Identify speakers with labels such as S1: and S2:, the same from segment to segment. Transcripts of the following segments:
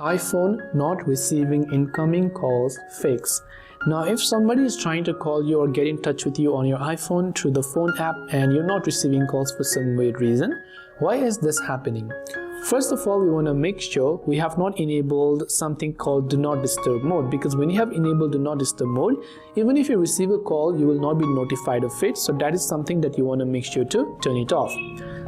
S1: iPhone not receiving incoming calls fix. Now, if somebody is trying to call you or get in touch with you on your iPhone through the phone app and you're not receiving calls for some weird reason, why is this happening? First of all, we want to make sure we have not enabled something called do not disturb mode, because when you have enabled do not disturb mode, even if you receive a call, you will not be notified of it. So that is something that you want to make sure to turn it off.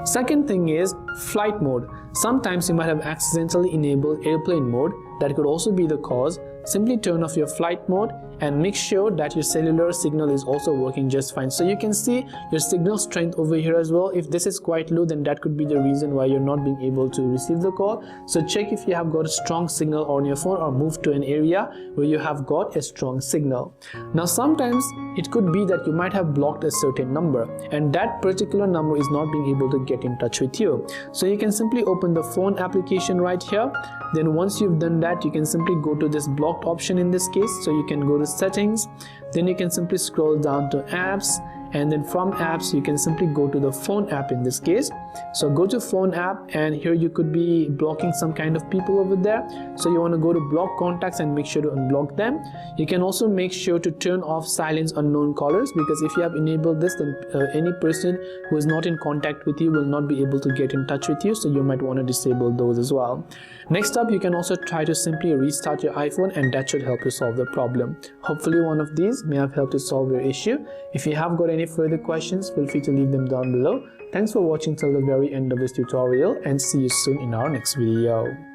S1: Second thing is flight mode. Sometimes you might have accidentally enabled airplane mode. That could also be the cause. Simply turn off your flight mode and make sure that your cellular signal is also working just fine. So you can see your signal strength over here as well. If this is quite low, then that could be the reason why you're not being able to receive the call. So check if you have got a strong signal on your phone or move to an area where you have got a strong signal. Now sometimes it could be that you might have blocked a certain number and that particular number is not being able to get in touch with you. So you can simply open the phone application right here. Then once you've done that, you can simply go to this blocked option in this case. So you can go to settings, then you can simply scroll down to apps, and then from apps you can simply go to the phone app in this case. So go to phone app, and here you could be blocking some kind of people over there. So you want to go to block contacts and make sure to unblock them. You can also make sure to turn off silence unknown callers, because if you have enabled this, then any person who is not in contact with you will not be able to get in touch with you. So you might want to disable those as well. Next up, you can also try to simply restart your iPhone, and that should help you solve the problem. Hopefully one of these may have helped you solve your issue. If you have got any further questions, feel free to leave them down below. Thanks for watching till the very end of this tutorial, and see you soon in our next video.